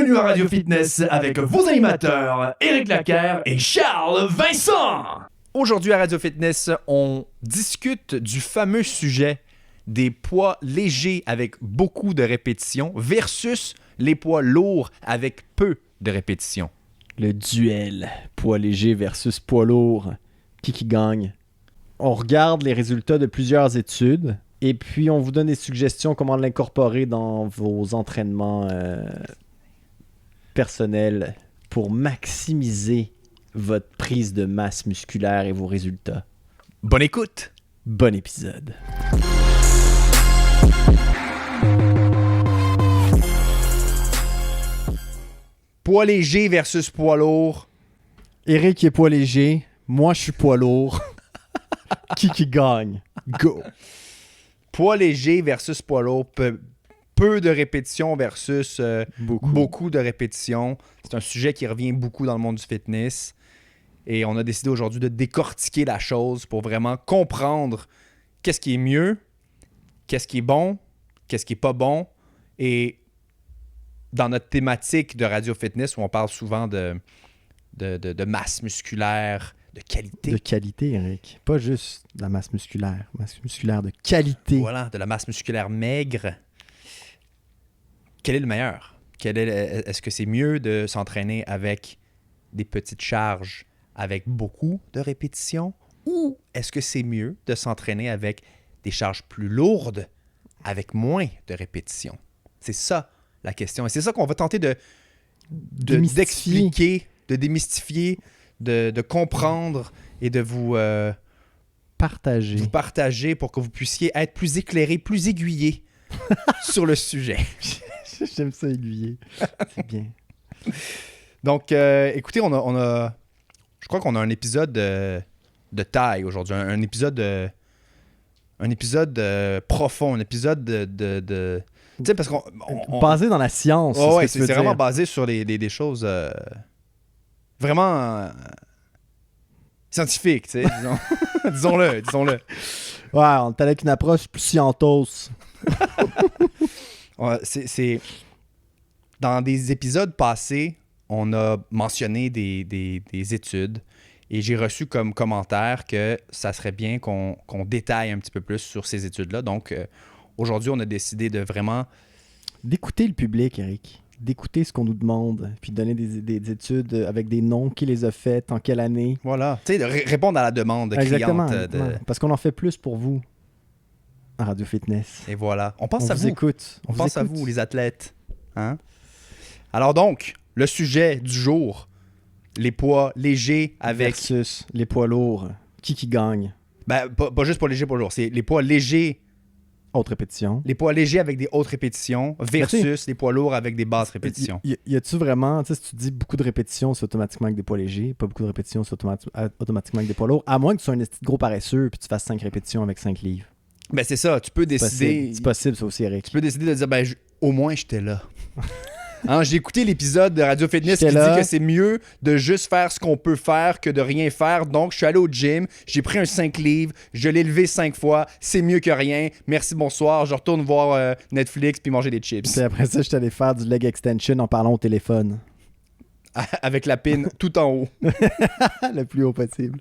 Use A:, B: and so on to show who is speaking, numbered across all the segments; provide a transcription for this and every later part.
A: Bienvenue à Radio Fitness avec vos animateurs Éric Laquer et Charles Vincent.
B: Aujourd'hui à Radio Fitness, on discute du fameux sujet des poids légers avec beaucoup de répétitions versus les poids lourds avec peu de répétitions.
C: Le duel poids léger versus poids lourd. Qui gagne? On regarde les résultats de plusieurs études et puis on vous donne des suggestions comment l'incorporer dans vos entraînements personnels pour maximiser votre prise de masse musculaire et vos résultats.
B: Bonne écoute!
C: Bon épisode!
B: Poids léger versus poids lourd.
C: Éric est poids léger, moi je suis poids lourd. Qui gagne? Go!
B: Poids léger versus poids lourd. Peu de répétitions versus beaucoup de répétitions. C'est un sujet qui revient beaucoup dans le monde du fitness. Et on a décidé aujourd'hui de décortiquer la chose pour vraiment comprendre qu'est-ce qui est mieux, qu'est-ce qui est bon, qu'est-ce qui est pas bon. Et dans notre thématique de Radio Fitness, où on parle souvent de masse musculaire, de qualité.
C: De qualité, Eric. Pas juste de la masse musculaire de qualité.
B: Voilà, de la masse musculaire maigre. Quel est le meilleur? Est-ce que c'est mieux de s'entraîner avec des petites charges avec beaucoup de répétitions? Ou est-ce que c'est mieux de s'entraîner avec des charges plus lourdes avec moins de répétitions? C'est ça la question. Et c'est ça qu'on va tenter d'expliquer, de démystifier, de comprendre et de vous partager pour que vous puissiez être plus éclairé, plus aiguillé sur le sujet.
C: J'aime ça aiguiller. C'est bien.
B: Donc, écoutez, je crois qu'on a un épisode de taille aujourd'hui. Un épisode profond, un épisode de tu sais, parce qu'on...
C: basé dans la science.
B: Oh, ouais, c'est vraiment basé sur des choses vraiment scientifiques, tu sais, disons. disons-le.
C: Ouais, on est avec une approche plus scientos.
B: C'est... Dans des épisodes passés, on a mentionné des études et j'ai reçu comme commentaire que ça serait bien qu'on détaille un petit peu plus sur ces études-là. Donc, aujourd'hui, on a décidé de vraiment...
C: d'écouter le public, Eric. D'écouter ce qu'on nous demande, puis de donner des études avec des noms, qui les a faites, en quelle année.
B: Voilà. Tu sais, de répondre à la demande
C: Exactement,
B: cliente.
C: ouais. Parce qu'on en fait plus pour vous à Radio Fitness.
B: Et voilà. On pense à vous.
C: Écoute.
B: On pense à vous, les athlètes. Hein? Alors donc, le sujet du jour, les poids légers avec...
C: versus les poids lourds. Qui gagne?
B: Ben, pas juste poids légers, poids lourds. C'est les poids légers...
C: Haute répétition.
B: Les poids légers avec des hautes répétitions versus les poids lourds avec des basses répétitions.
C: Y a-tu vraiment, tu sais, si tu dis beaucoup de répétitions, c'est automatiquement avec des poids légers. Pas beaucoup de répétitions, c'est automatiquement avec des poids lourds. À moins que tu sois un gros paresseux puis tu fasses 5 répétitions avec 5 livres.
B: Ben c'est ça, tu peux décider...
C: C'est possible ça aussi, Eric.
B: Tu peux décider de dire, ben au moins j'étais là. Hein, j'ai écouté l'épisode de Radio Fitness qui dit que c'est mieux de juste faire ce qu'on peut faire que de rien faire. Donc, je suis allé au gym, j'ai pris un 5 livres, je l'ai levé 5 fois, c'est mieux que rien. Merci, bonsoir. Je retourne voir Netflix puis manger des chips.
C: Puis après ça, je suis allé faire du leg extension en parlant au téléphone.
B: Avec la pin tout en haut.
C: Le plus haut possible.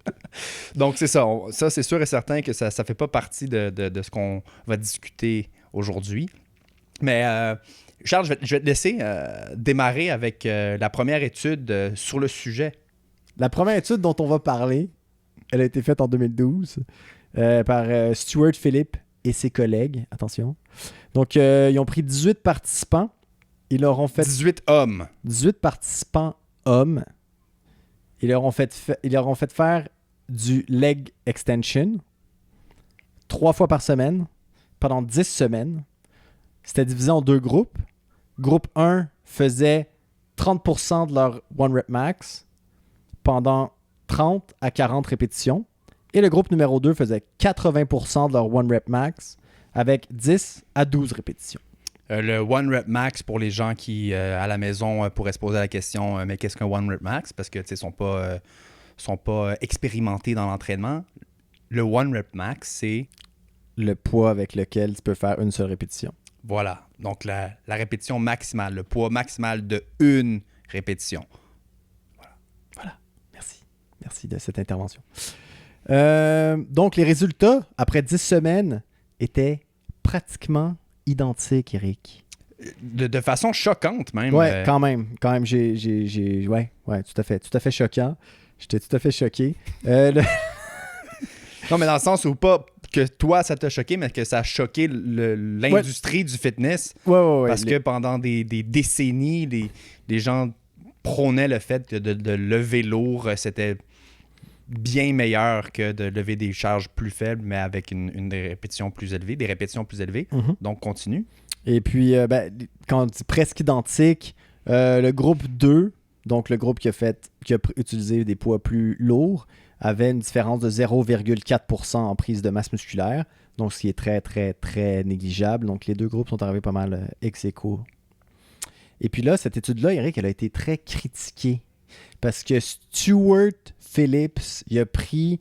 B: Donc, c'est ça. Ça, c'est sûr et certain que ça ne fait pas partie de ce qu'on va discuter aujourd'hui. Mais... Charles, je vais te laisser démarrer avec la première étude sur le sujet.
C: La première étude dont on va parler, elle a été faite en 2012 par Stuart Philip et ses collègues. Attention. Donc, ils ont pris 18 participants. Ils leur ont fait...
B: 18 hommes.
C: 18 participants hommes. Ils leur ont fait faire du leg extension 3 fois par semaine pendant 10 semaines. C'était divisé en 2 groupes. Groupe 1 faisait 30% de leur one rep max pendant 30 à 40 répétitions. Et le groupe numéro 2 faisait 80% de leur one rep max avec 10 à 12 répétitions.
B: Le one rep max, pour les gens qui, à la maison, pourraient se poser la question, mais qu'est-ce qu'un one rep max? Parce que ils sont pas expérimentés dans l'entraînement. Le one rep max, c'est...
C: le poids avec lequel tu peux faire une seule répétition.
B: Voilà. Donc, la répétition maximale, le poids maximal de une répétition.
C: Voilà. Merci. Merci de cette intervention. Donc, les résultats, après 10 semaines, étaient pratiquement identiques, Eric.
B: De façon choquante, même.
C: Ouais, quand même. Quand même, ouais, tout à fait choquant. J'étais tout à fait choqué.
B: Non, mais dans le sens où pas que toi, ça t'a choqué, mais que ça a choqué l'industrie du fitness.
C: Ouais.
B: Parce que pendant des décennies, les gens prônaient le fait que de lever lourd, c'était bien meilleur que de lever des charges plus faibles, mais avec une répétition plus élevée, des répétitions plus élevées.
C: Mhm.
B: Donc, continue.
C: Et puis, quand on dit presque identique, le groupe 2, donc le groupe qui a utilisé des poids plus lourds, avait une différence de 0,4% en prise de masse musculaire, donc ce qui est très, très, très négligeable. Donc, les deux groupes sont arrivés pas mal ex aequo. Et puis là, cette étude-là, Eric, elle a été très critiquée parce que Stuart Phillips, il a pris...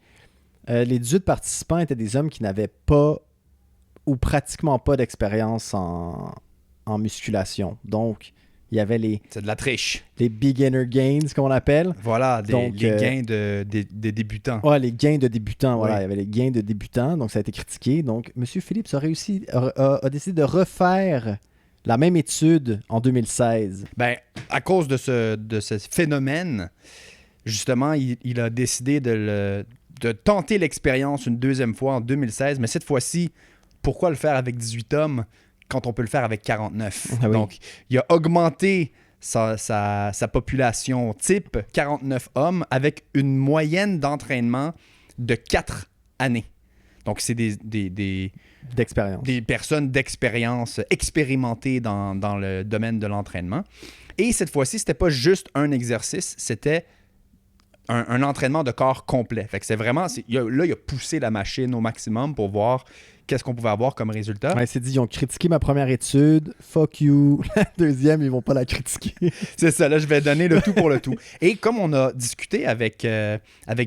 C: les 18 participants étaient des hommes qui n'avaient pas ou pratiquement pas d'expérience en musculation. Donc, il y avait
B: C'est de la triche.
C: les beginner gains, qu'on appelle.
B: Voilà,
C: Donc,
B: les gains de débutants.
C: Ouais, les gains de débutants. Voilà,
B: Oui.
C: il y avait les gains de débutants. Donc, ça a été critiqué. Donc, M. Phillips a décidé de refaire la même étude en 2016.
B: Ben, à cause de ce phénomène, justement, il a décidé de tenter l'expérience une deuxième fois en 2016, mais cette fois-ci, pourquoi le faire avec 18 hommes quand on peut le faire avec 49?
C: Ah oui.
B: Donc, il a augmenté sa population type, 49 hommes, avec une moyenne d'entraînement de 4 années. Donc, c'est
C: D'expérience.
B: des personnes d'expérience expérimentées dans le domaine de l'entraînement. Et cette fois-ci, c'était pas juste un exercice, c'était un entraînement de corps complet. Fait que c'est vraiment... il a poussé la machine au maximum pour voir qu'est-ce qu'on pouvait avoir comme résultat.
C: Ouais, il s'est dit, ils ont critiqué ma première étude, fuck you. La deuxième, ils vont pas la critiquer.
B: C'est ça, là, je vais donner le tout pour le tout. Et comme on a discuté avec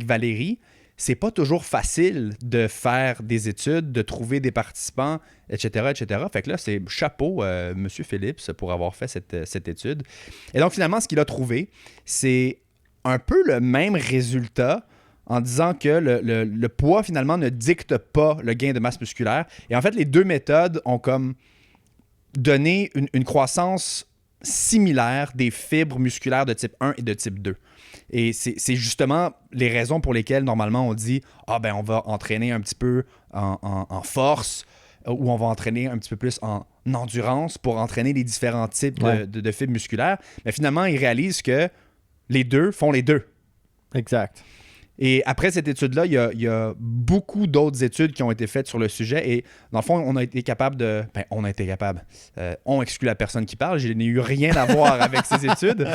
B: Valérie, c'est pas toujours facile de faire des études, de trouver des participants, etc., etc. Fait que là, c'est chapeau, M. Phillips, pour avoir fait cette étude. Et donc, finalement, ce qu'il a trouvé, c'est un peu le même résultat en disant que le poids, finalement, ne dicte pas le gain de masse musculaire. Et en fait, les deux méthodes ont comme donné une croissance similaire des fibres musculaires de type 1 et de type 2. Et c'est justement les raisons pour lesquelles, normalement, on dit « Ah, ben, on va entraîner un petit peu en force ou on va entraîner un petit peu plus en endurance pour entraîner les différents types de fibres musculaires. » Mais finalement, ils réalisent que les deux font les deux.
C: Exact.
B: Et après cette étude-là, il y a beaucoup d'autres études qui ont été faites sur le sujet. Et dans le fond, on a été capable de... Ben, on a été capable. On exclut la personne qui parle. Je n'ai eu rien à voir avec ces études.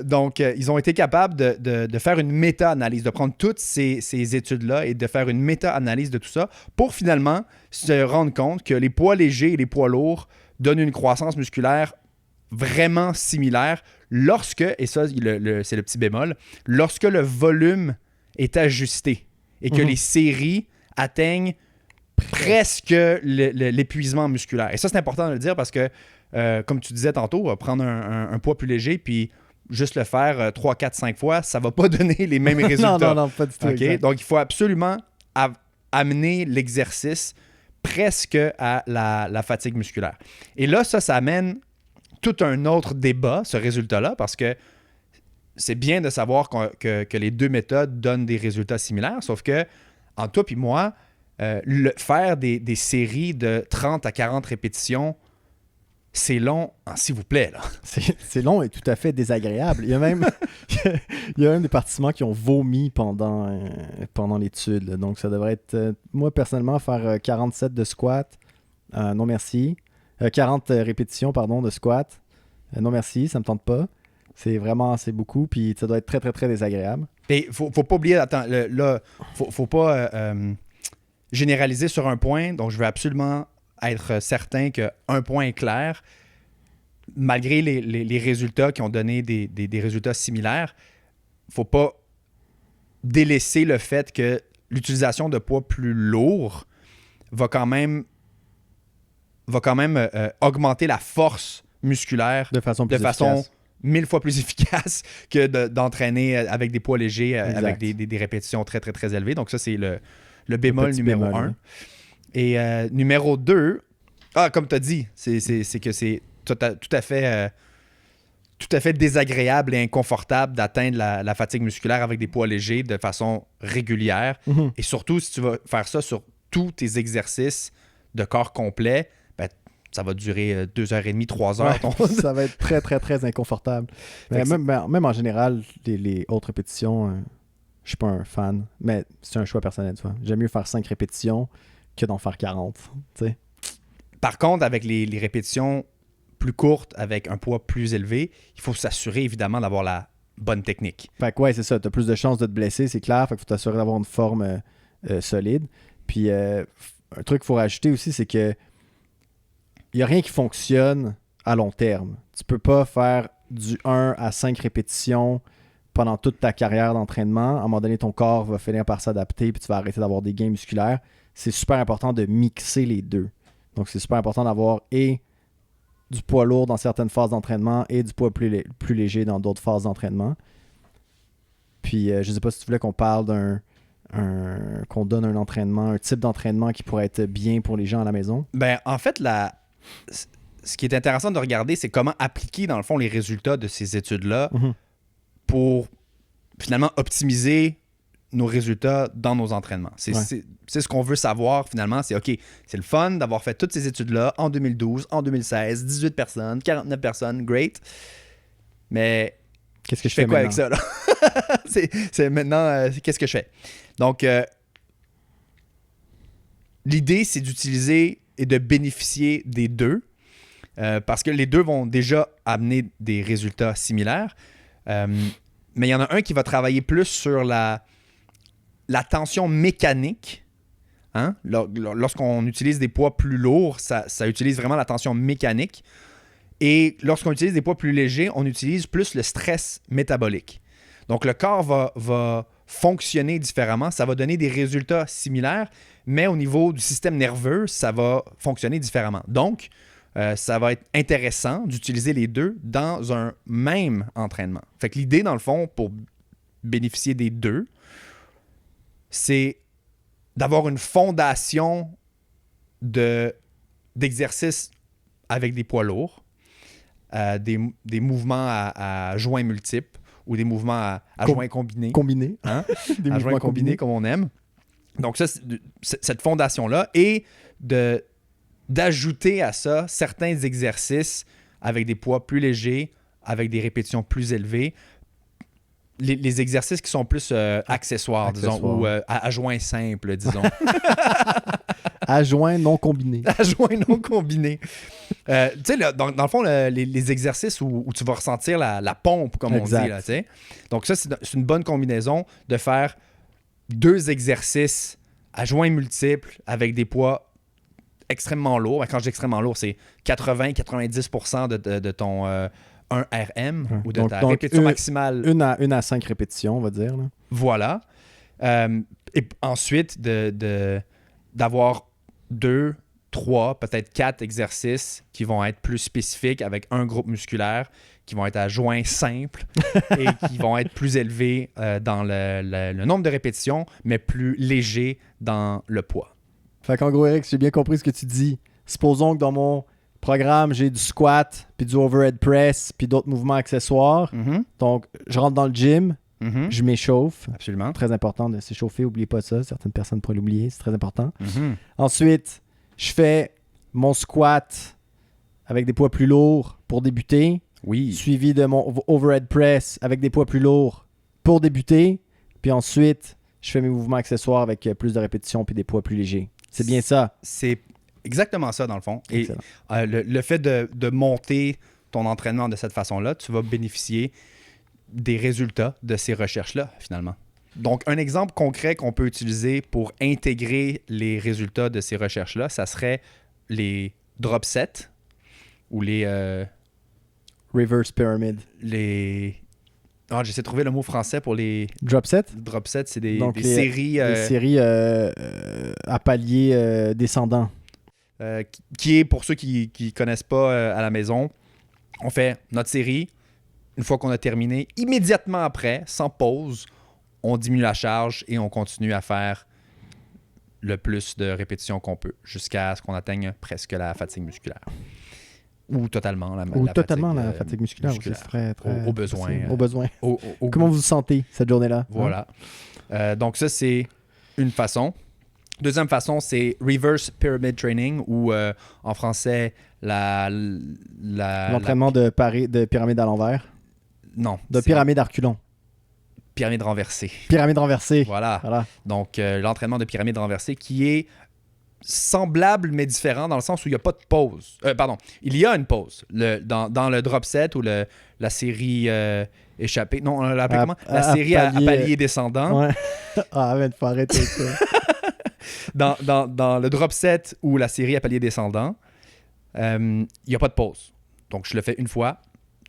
B: Donc, ils ont été capables de faire une méta-analyse, de prendre toutes ces études-là et de faire une méta-analyse de tout ça pour finalement se rendre compte que les poids légers et les poids lourds donnent une croissance musculaire vraiment similaire lorsque, et ça, c'est le petit bémol, lorsque le volume est ajusté et que les séries atteignent presque l'épuisement musculaire. Et ça, c'est important de le dire parce que, comme tu disais tantôt, prendre un poids plus léger puis juste le faire 3, 4, 5 fois, ça va pas donner les mêmes résultats.
C: non, pas du tout.
B: Okay? Donc, il faut absolument amener l'exercice presque à la fatigue musculaire. Et là, ça amène tout un autre débat, ce résultat-là, parce que c'est bien de savoir que les deux méthodes donnent des résultats similaires, sauf que, entre toi et moi, faire des séries de 30 à 40 répétitions, c'est long, s'il vous plaît. Là.
C: C'est long et tout à fait désagréable. Il y a même, des participants qui ont vomi pendant l'étude. Là. Donc, ça devrait être, moi, personnellement, faire 47 de squat, non merci. 40 répétitions, de squat. Non merci, ça me tente pas. C'est beaucoup, puis ça doit être très, très, très désagréable.
B: Et faut pas oublier, attends, là, faut pas généraliser sur un point, donc je veux absolument être certain qu'un point est clair. Malgré les résultats qui ont donné des résultats similaires, faut pas délaisser le fait que l'utilisation de poids plus lourds va quand même va quand même augmenter la force musculaire
C: De façon plus
B: façon
C: efficace.
B: 1000 fois plus efficace que d'entraîner avec des poids légers,
C: Exact.
B: avec des répétitions très, très, très élevées. Donc ça, c'est le bémol
C: petit
B: numéro
C: bémol,
B: 1.
C: oui.
B: Et numéro 2, comme tu as dit, c'est que c'est tout à fait désagréable et inconfortable d'atteindre la fatigue musculaire avec des poids légers de façon régulière.
C: Mhm.
B: Et surtout, si tu vas faire ça sur tous tes exercices de corps complet, ben, ça va durer 2h30, 3 heures.
C: Ouais, ça va être très, très, très inconfortable. Mais même en général, les hautes répétitions, je suis pas un fan, mais c'est un choix personnel. Tu vois. J'aime mieux faire 5 répétitions que d'en faire 40. Tu sais.
B: Par contre, avec les répétitions plus courtes, avec un poids plus élevé, il faut s'assurer évidemment d'avoir la bonne technique.
C: Fait que ouais, c'est ça. Tu as plus de chances de te blesser, c'est clair. Fait qu'il faut t'assurer d'avoir une forme solide. Puis un truc qu'il faut rajouter aussi, c'est que il n'y a rien qui fonctionne à long terme. Tu peux pas faire du 1 à 5 répétitions pendant toute ta carrière d'entraînement. À un moment donné, ton corps va finir par s'adapter puis tu vas arrêter d'avoir des gains musculaires. C'est super important de mixer les deux. Donc, c'est super important d'avoir et du poids lourd dans certaines phases d'entraînement et du poids plus léger dans d'autres phases d'entraînement. Puis, je sais pas si tu voulais qu'on parle qu'on donne un entraînement, un type d'entraînement qui pourrait être bien pour les gens à la maison.
B: Ben, en fait, ce qui est intéressant de regarder, c'est comment appliquer, dans le fond, les résultats de ces études-là pour finalement optimiser nos résultats dans nos entraînements. C'est ce qu'on veut savoir, finalement. C'est OK, c'est le fun d'avoir fait toutes ces études-là en 2012, en 2016, 18 personnes, 49 personnes, great. Mais
C: qu'est-ce que
B: je fais quoi avec
C: maintenant?
B: ça, là? c'est maintenant, qu'est-ce que je fais? Donc, l'idée, c'est d'utiliser et de bénéficier des deux parce que les deux vont déjà amener des résultats similaires. Mais il y en a un qui va travailler plus sur la tension mécanique. Hein? Lorsqu'on utilise des poids plus lourds, ça utilise vraiment la tension mécanique. Et lorsqu'on utilise des poids plus légers, on utilise plus le stress métabolique. Donc, le corps va fonctionner différemment. Ça va donner des résultats similaires, mais au niveau du système nerveux, ça va fonctionner différemment. Donc, ça va être intéressant d'utiliser les deux dans un même entraînement. Fait que l'idée, dans le fond, pour bénéficier des deux, c'est d'avoir une fondation d'exercices avec des poids lourds, des mouvements à joints multiples ou des mouvements à joints combinés.
C: Combinés.
B: Hein?
C: Des
B: à joints combinés, comme on aime. Donc ça, cette fondation-là, et d'ajouter à ça certains exercices avec des poids plus légers, avec des répétitions plus élevées, les exercices qui sont plus accessoires, disons, ou à joints simples, disons.
C: À joints non combinés.
B: À joints non combinés. Tu sais, dans le fond, les exercices où tu vas ressentir la pompe, comme
C: exact.
B: on dit. Là, tu sais. Donc ça, c'est une bonne combinaison de faire 2 exercices à joints multiples avec des poids extrêmement lourds. Quand je dis extrêmement lourd, c'est 80-90% de ton 1RM ou de ta répétition maximale.
C: Une à 5 répétitions, on va dire. Là.
B: Voilà. Et ensuite, d'avoir 2, 3, peut-être 4 exercices qui vont être plus spécifiques avec un groupe musculaire, qui vont être à joints simples et qui vont être plus élevés dans le nombre de répétitions, mais plus légers dans le poids.
C: Fait qu'en gros, Eric, si j'ai bien compris ce que tu dis, supposons que dans mon programme, j'ai du squat, puis du overhead press, puis d'autres mouvements accessoires. Donc, je rentre dans le gym, je m'échauffe.
B: Absolument.
C: Très important de s'échauffer, n'oubliez pas ça. Certaines personnes pourraient l'oublier, c'est très important. Ensuite, je fais mon squat avec des poids plus lourds pour débuter.
B: Oui.
C: Suivi de mon overhead press avec des poids plus lourds pour débuter. Puis ensuite, je fais mes mouvements accessoires avec plus de répétitions puis des poids plus légers. C'est bien ça.
B: C'est exactement ça, dans le fond.
C: Excellent.
B: Et le fait de monter ton entraînement de cette façon-là, tu vas bénéficier des résultats de ces recherches-là, finalement. Donc, un exemple concret qu'on peut utiliser pour intégrer les résultats de ces recherches-là, ça serait les drop sets ou les...
C: Reverse pyramid.
B: J'essaie de trouver le mot français pour les...
C: Drop set?
B: Drop sets, c'est des
C: Donc,
B: séries...
C: Des séries à paliers descendants.
B: qui est, pour ceux qui ne connaissent pas à la maison, on fait notre série. Une fois qu'on a terminé, immédiatement après, sans pause, on diminue la charge et on continue à faire le plus de répétitions qu'on peut jusqu'à ce qu'on atteigne presque la fatigue musculaire. Ou totalement la
C: fatigue musculaire. Aussi, c'est très, très
B: au besoin.
C: Au besoin.
B: Au
C: Comment vous vous sentez cette journée-là?
B: Voilà. Donc ça, c'est une façon. Deuxième façon, c'est Reverse Pyramid Training ou en français,
C: l'entraînement de pyramide à l'envers.
B: Non.
C: De pyramide à reculons.
B: Pyramide renversée.
C: Pyramide renversée.
B: Voilà. Donc, l'entraînement de pyramide renversée qui est semblable mais différent dans le sens où il n'y a pas de pause. Il y a une pause. Dans le drop set ou la série échappée. Non, on l'a appelé comment? La série à palier descendant.
C: Ouais. Arrête, faut arrêter ça.
B: dans le drop set ou la série à palier descendant, il n'y a pas de pause. Donc, je le fais une fois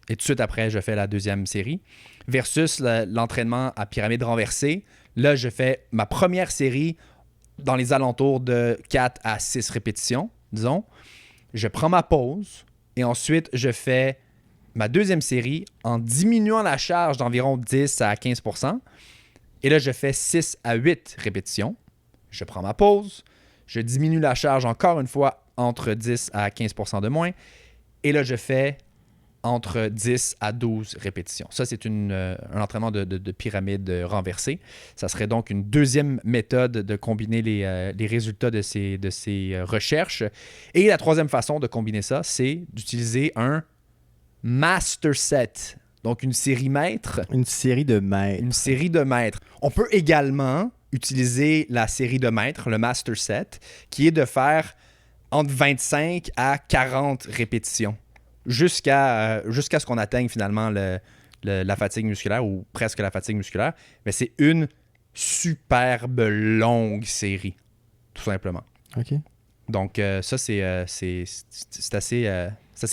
B: et tout de suite après, je fais la deuxième série. Versus l'entraînement à pyramide renversée, là, je fais ma première série dans les alentours de 4 à 6 répétitions, disons. Je prends ma pause et ensuite, je fais ma deuxième série en diminuant la charge d'environ 10 à 15%. Et là, je fais 6 à 8 répétitions. Je prends ma pause, je diminue la charge encore une fois entre 10 à 15% de moins. Et là, je fais entre 10 à 12 répétitions. Ça, c'est un entraînement de pyramide renversée. Ça serait donc une deuxième méthode de combiner les résultats de ces recherches. Et la troisième façon de combiner ça, c'est d'utiliser un master set. Donc, une série maître.
C: Une série de maîtres.
B: Une série de maîtres. On peut également utiliser la série de maîtres, le master set, qui est de faire entre 25 à 40 répétitions jusqu'à ce qu'on atteigne finalement la fatigue musculaire ou presque la fatigue musculaire. Mais c'est une superbe longue série, tout simplement.
C: OK.
B: Donc, ça, c'est assez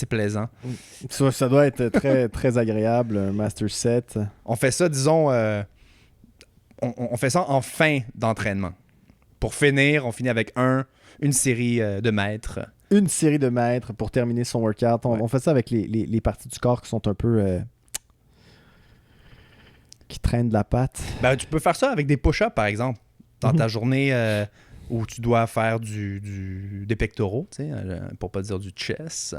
B: plaisant.
C: Ça doit être très, très agréable, un master set.
B: On fait ça, disons, on fait ça en fin d'entraînement. Pour finir, on finit avec une série de maîtres.
C: Une série de maîtres pour terminer son workout. On fait ça avec les parties du corps qui sont un peu... qui traînent de la patte.
B: Ben, tu peux faire ça avec des push-ups, par exemple. Dans ta journée où tu dois faire des pectoraux, pour pas dire du chest.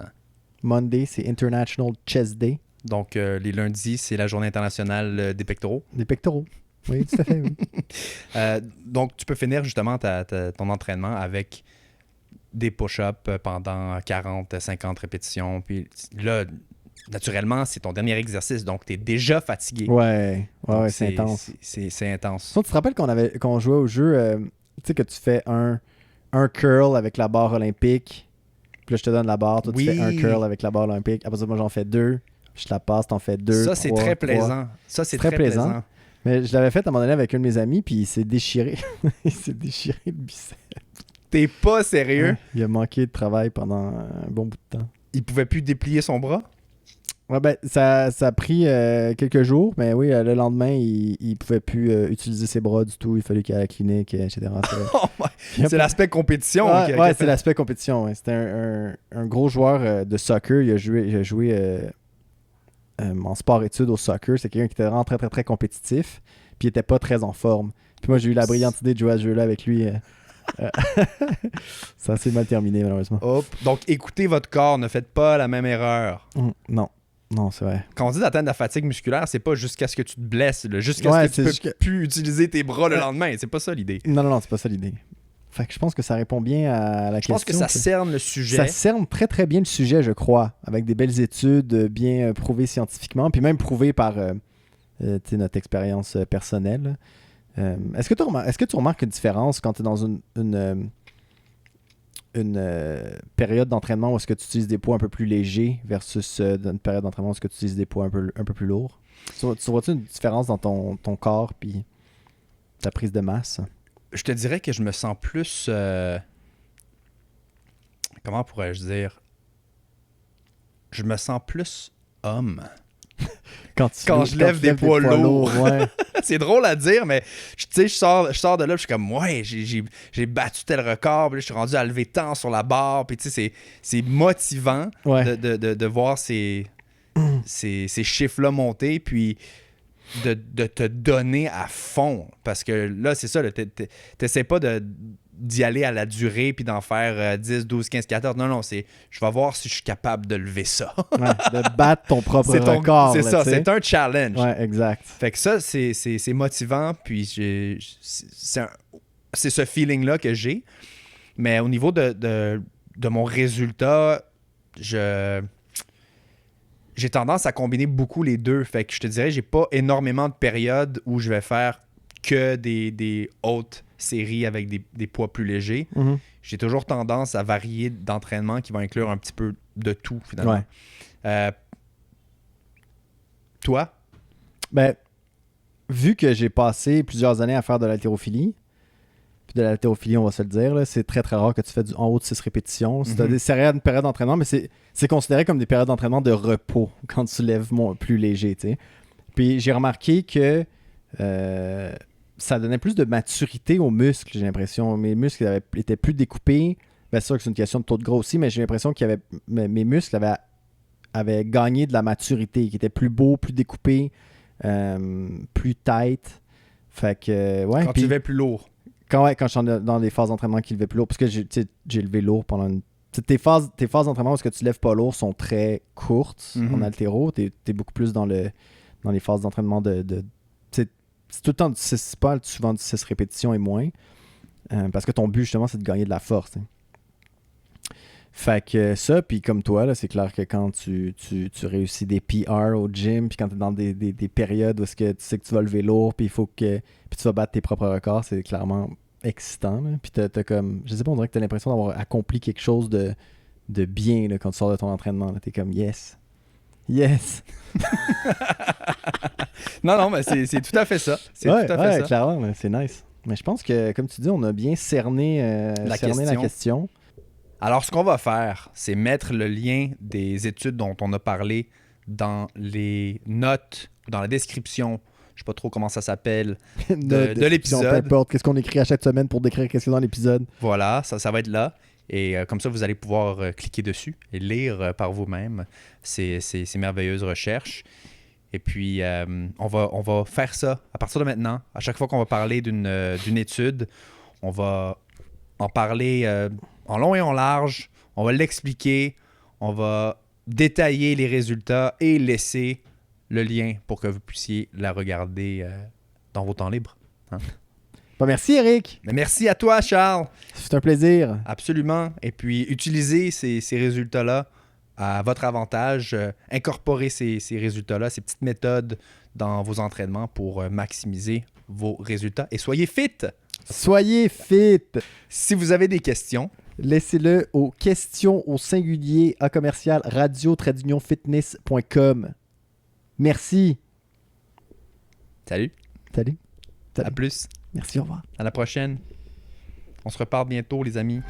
C: Monday, c'est International Chest Day.
B: Donc, les lundis, c'est la journée internationale des pectoraux.
C: Des pectoraux. Oui, tout à fait, oui.
B: Donc, tu peux finir justement ton entraînement avec des push-ups pendant 40-50 répétitions. Puis là, naturellement, c'est ton dernier exercice, donc tu es déjà fatigué.
C: Ouais, c'est intense.
B: C'est intense.
C: Sinon, tu te rappelles qu'on jouait au jeu, tu sais que tu fais un curl avec la barre olympique, puis là, je te donne la barre, toi, tu fais un curl avec la barre olympique. Après ça, moi, j'en fais 2, je te la passe, t'en fais 2.
B: Ça, c'est très plaisant. Ça, c'est très plaisant.
C: Mais je l'avais fait à un moment donné avec un de mes amis, puis il s'est déchiré. Il s'est déchiré le bicep.
B: T'es pas sérieux?
C: Ouais, il a manqué de travail pendant un bon bout de temps.
B: Il pouvait plus déplier son bras?
C: Ouais, ben, ça a pris quelques jours, mais oui, le lendemain, il pouvait plus utiliser ses bras du tout. Il fallait qu'il aille à la clinique, etc.
B: C'est l'aspect compétition.
C: Ouais, c'est l'aspect compétition. Ouais. C'était un gros joueur de soccer. Il a joué en sport-études au soccer. C'est quelqu'un qui était vraiment très, très, très compétitif. Puis il était pas très en forme. Puis moi, j'ai eu la brillante idée de jouer à ce jeu-là avec lui. Ça s'est mal terminé, malheureusement.
B: Donc, écoutez votre corps. Ne faites pas la même erreur.
C: Non, c'est vrai.
B: Quand on dit d'atteindre la fatigue musculaire, c'est pas jusqu'à ce que tu te blesses, jusqu'à ce que tu peux plus utiliser tes bras le lendemain. C'est pas ça l'idée.
C: Non, c'est pas ça l'idée. Fait que je pense que ça répond bien à la question.
B: Je pense que ça cerne le sujet.
C: Ça cerne très très bien le sujet, je crois, avec des belles études bien prouvées scientifiquement, puis même prouvées par notre expérience personnelle. Est-ce que tu remarques une différence quand tu es dans une période d'entraînement où est-ce que tu utilises des poids un peu plus légers versus une période d'entraînement où est-ce que tu utilises des poids un peu plus lourds? Tu vois-tu une différence dans ton corps puis ta prise de masse?
B: Je te dirais que je me sens plus... comment pourrais-je dire? Je me sens plus homme.
C: Quand je lève des poids lourds. Ouais.
B: C'est drôle à dire, mais tu sais, je sors de là, puis je suis comme, ouais, j'ai battu tel record, puis là, je suis rendu à lever tant sur la barre, puis tu sais, c'est motivant de voir ces chiffres-là monter, puis de te donner à fond. Parce que là, c'est ça, t'essaies pas d'y aller à la durée, puis d'en faire 10, 12, 15, 14. Non, c'est je vais voir si je suis capable de lever ça.
C: De battre ton propre record.
B: C'est
C: là,
B: ça,
C: tu sais.
B: c'est un challenge.
C: Ouais, exact.
B: Fait que ça, c'est motivant, puis c'est ce feeling-là que j'ai. Mais au niveau de mon résultat, j'ai tendance à combiner beaucoup les deux. Fait que je te dirais, j'ai pas énormément de périodes où je vais faire que des hautes séries avec des poids plus légers.
C: Mhm.
B: J'ai toujours tendance à varier d'entraînement qui va inclure un petit peu de tout, finalement.
C: Ouais.
B: Toi?
C: Ben, vu que j'ai passé plusieurs années à faire de l'haltérophilie, puis de l'haltérophilie, on va se le dire, là, c'est très très rare que tu fais en haut de 6 répétitions. Si tu as des périodes d'entraînement, mais c'est considéré comme des périodes d'entraînement de repos quand tu lèves plus léger. T'sais. Puis j'ai remarqué que ça donnait plus de maturité aux muscles, j'ai l'impression. Mes muscles étaient plus découpés. Bien sûr que c'est une question de taux de gras aussi, mais j'ai l'impression que mes muscles avaient gagné de la maturité, qui étaient plus beaux, plus découpés, plus tight. Fait que, ouais.
B: Quand tu levais plus lourd.
C: Quand je suis dans des phases d'entraînement qui levaient plus lourd, parce que j'ai levé lourd pendant une... Tes phases d'entraînement où est-ce que tu lèves pas lourd sont très courtes en haltéro. T'es beaucoup plus dans les phases d'entraînement c'est tout le temps pas souvent du 6 répétitions et moins. Parce que ton but, justement, c'est de gagner de la force. T'sais. Fait que ça, puis comme toi, là, c'est clair que quand tu réussis des PR au gym, puis quand tu es dans des périodes où est-ce que tu sais que tu vas lever lourd, puis puis tu vas battre tes propres records, c'est clairement excitant. Là. Puis t'as comme, je sais pas, on dirait que tu as l'impression d'avoir accompli quelque chose de bien là, quand tu sors de ton entraînement. Tu es comme, yes.
B: Non, mais c'est tout à fait ça. C'est tout à fait ça.
C: Clairement, mais c'est nice. Mais je pense que, comme tu dis, on a bien cerné la question.
B: Alors, ce qu'on va faire, c'est mettre le lien des études dont on a parlé dans les notes, dans la description, je sais pas trop comment ça s'appelle, de l'épisode.
C: Peu importe, qu'est-ce qu'on écrit à chaque semaine pour décrire qu'est-ce qu'il y a dans l'épisode.
B: Voilà, ça va être là. Et comme ça, vous allez pouvoir cliquer dessus et lire par vous-même ces merveilleuses recherches. Et puis, on va faire ça à partir de maintenant. À chaque fois qu'on va parler d'une étude, on va en parler en long et en large. On va l'expliquer. On va détailler les résultats et laisser le lien pour que vous puissiez la regarder dans vos temps libres. Hein?
C: Bon, merci, Eric.
B: Mais merci à toi, Charles.
C: C'est un plaisir.
B: Absolument. Et puis, utilisez ces résultats-là à votre avantage. Incorporez ces résultats-là, ces petites méthodes dans vos entraînements pour maximiser vos résultats. Et soyez fit!
C: Soyez fit!
B: Si vous avez des questions,
C: laissez-le aux questions au singulier à commercial radio-fitness.com. Merci.
B: Salut. À plus.
C: Merci, au revoir.
B: À la prochaine. On se reparle bientôt, les amis.